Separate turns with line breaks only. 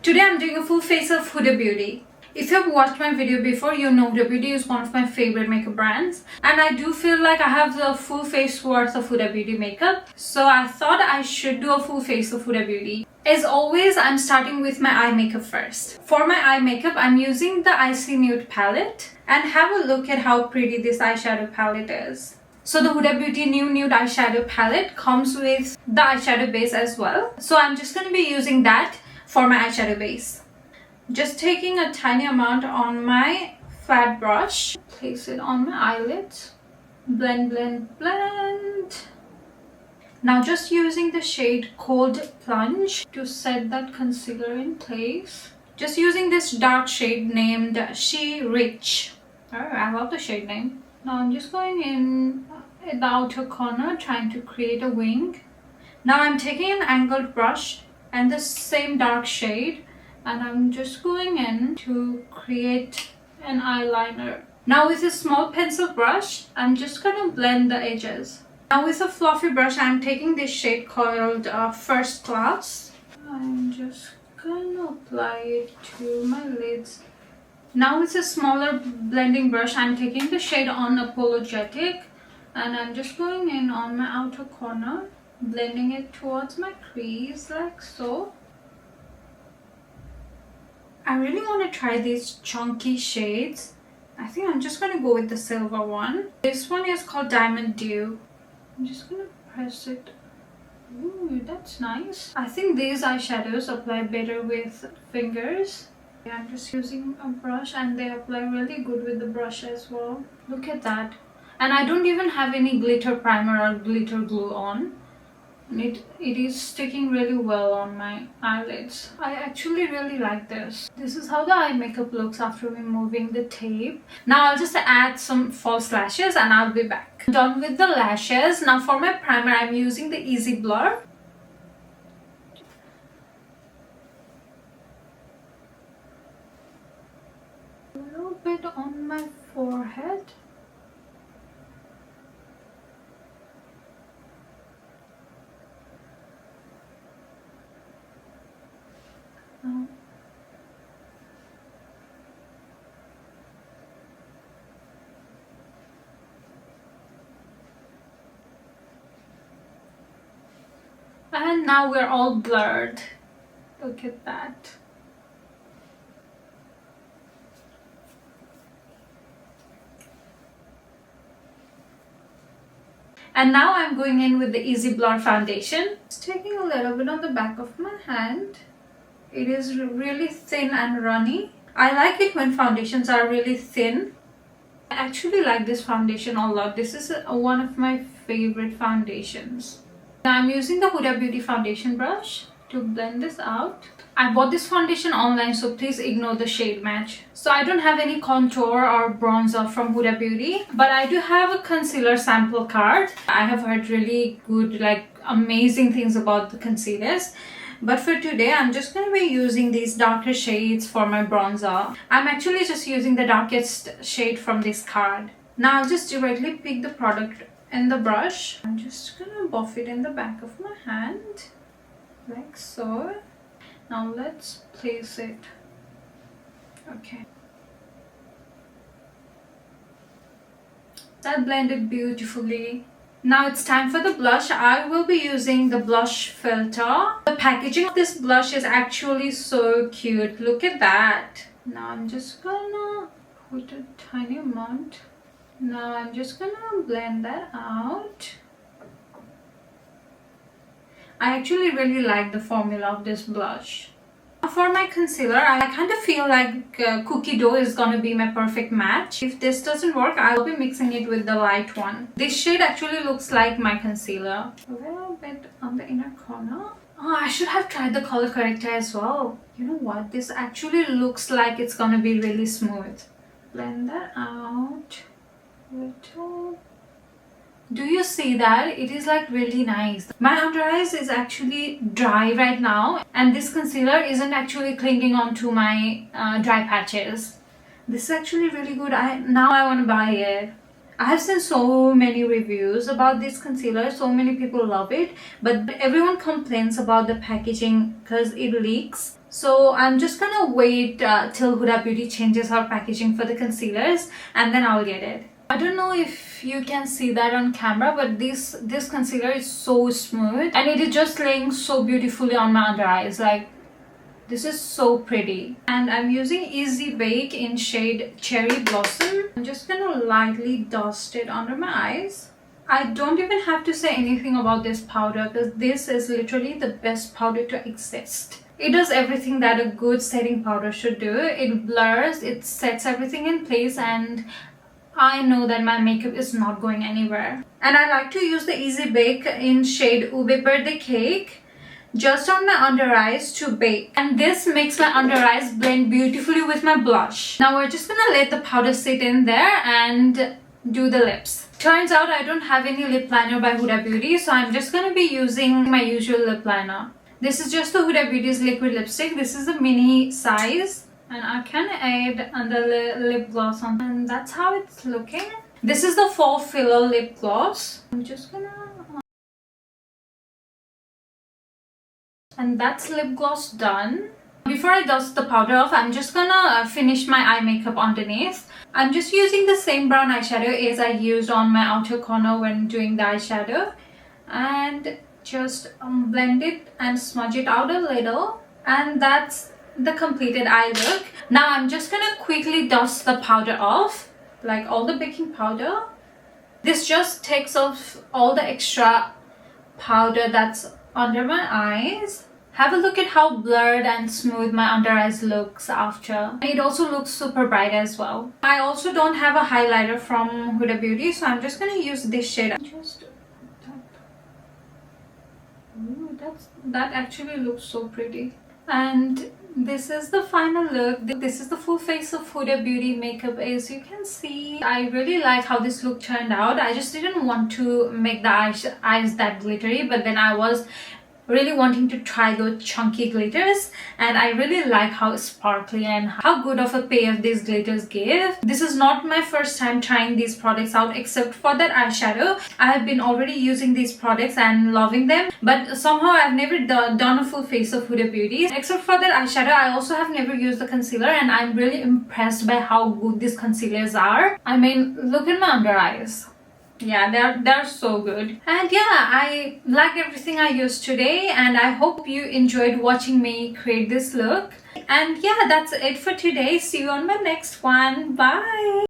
Today I'm doing a full face of HUDA Beauty. If you've watched my video before, you know HUDA Beauty is one of my favorite makeup brands. And I do feel like I have the full face worth of HUDA Beauty makeup. So I thought I should do a full face of HUDA Beauty. As always, I'm starting with my eye makeup first. For my eye makeup, I'm using the Icy Nude palette. And have a look at how pretty this eyeshadow palette is. So the HUDA Beauty New Nude eyeshadow palette comes with the eyeshadow base as well. So I'm just going to be using that for my eyeshadow base. Just taking a tiny amount on my flat brush, place it on my eyelids, blend, blend, blend. Now just using the shade Cold Plunge to set that concealer in place. Just using this dark shade named She Rich. Oh, I love the shade name. Now I'm just going in at the outer corner, trying to create a wing. Now I'm taking an angled brush and the same dark shade, and I'm just going in to create an eyeliner. Now with a small pencil brush, I'm just gonna blend the edges. Now with a fluffy brush, I'm taking this shade called First Class. I'm just gonna apply it to my lids. Now with a smaller blending brush, I'm taking the shade Unapologetic, and I'm just going in on my outer corner, blending it towards my crease like so. I really want to try these chunky shades. I think I'm just going to go with the silver one. This one is called Diamond Dew. I'm just going to press it. Ooh, that's nice. I think these eyeshadows apply better with fingers. I'm just using a brush and they apply really good with the brush as well. Look at that. And I don't even have any glitter primer or glitter glue on. It is sticking really well on my eyelids. I actually really like this. This is how the eye makeup looks after removing the tape. Now I'll just add some false lashes and I'll be back. I'm done with the lashes. Now for my primer, I'm using the Easy Blur. A little bit on my forehead. And now we're all blurred. Look at that. And now I'm going in with the Easy Blur foundation. Just taking a little bit on the back of my hand. It is really thin and runny. I like it when foundations are really thin. I actually like this foundation a lot. This is one of my favorite foundations. Now I'm using the HUDA Beauty foundation brush to blend this out. I bought this foundation online, so please ignore the shade match. So I don't have any contour or bronzer from HUDA Beauty, but I do have a concealer sample card. I have heard really good, amazing things about the concealers. But for today, I'm just going to be using these darker shades for my bronzer. I'm actually just using the darkest shade from this card. Now I'll just directly pick the product in the brush. I'm just going to buff it in the back of my hand, like so. Now let's place it. Okay. That blended beautifully. Now it's time for the blush. I will be using the blush filter. The packaging of this blush is actually so cute. Look at that. Now I'm just gonna put a tiny amount. Now I'm just gonna blend that out. I actually really like the formula of this blush. For my concealer, I kind of feel like cookie dough is gonna be my perfect match. If this doesn't work, I'll be mixing it with the light one. This shade actually looks like my concealer. A little bit on the inner corner. Oh, I should have tried the color corrector as well. You know what? This actually looks like it's gonna be really smooth. Blend that out. Little. Do you see that? It is really nice. My under eyes is actually dry right now, and this concealer isn't actually clinging onto my dry patches. This is actually really good. Now I want to buy it. I have seen so many reviews about this concealer. So many people love it, but everyone complains about the packaging because it leaks. So I'm just gonna wait till Huda Beauty changes our packaging for the concealers, and then I'll get it. I don't know if you can see that on camera, but this concealer is so smooth and it is just laying so beautifully on my under eyes. Like, this is so pretty. And I'm using Easy Bake in shade Cherry Blossom. I'm just gonna lightly dust it under my eyes. I don't even have to say anything about this powder because this is literally the best powder to exist. It does everything that a good setting powder should do. It blurs, it sets everything in place, and I know that my makeup is not going anywhere. And I like to use the Easy Bake in shade Ube Birthday Cake just on my under eyes to bake. And this makes my under eyes blend beautifully with my blush. Now we're just gonna let the powder sit in there and do the lips. Turns out I don't have any lip liner by Huda Beauty, so I'm just gonna be using my usual lip liner. This is just the Huda Beauty's liquid lipstick. This is the mini size. And I can add the lip gloss on, and that's how it's looking. This is the Fall Filler lip gloss. I'm just gonna... And that's lip gloss done. Before I dust the powder off, I'm just gonna finish my eye makeup underneath. I'm just using the same brown eyeshadow as I used on my outer corner when doing the eyeshadow. And just blend it and smudge it out a little. And that's the completed eye look. Now I'm just gonna quickly dust the powder off, like all the baking powder. This just takes off all the extra powder that's under my eyes. Have a look at how blurred and smooth my under eyes looks after. It also looks super bright as well. I also don't have a highlighter from Huda Beauty, so I'm just gonna use this shade. That actually looks so pretty. And this is the final look. This is the full face of Huda Beauty makeup. As you can see, I really like how this look turned out. I just didn't want to make the eyes that glittery, but then I was really wanting to try those chunky glitters, and I really like how sparkly and how good of a payoff these glitters give. This is not my first time trying these products out, except for that eyeshadow. I have been already using these products and loving them, but somehow I've never done a full face of Huda Beauty. Except for that eyeshadow, I also have never used the concealer, and I'm really impressed by how good these concealers are. I mean, look at my under eyes. Yeah, they're so good. And yeah, I like everything I used today, and I hope you enjoyed watching me create this look. And yeah, that's it for today. See you on my next one. Bye.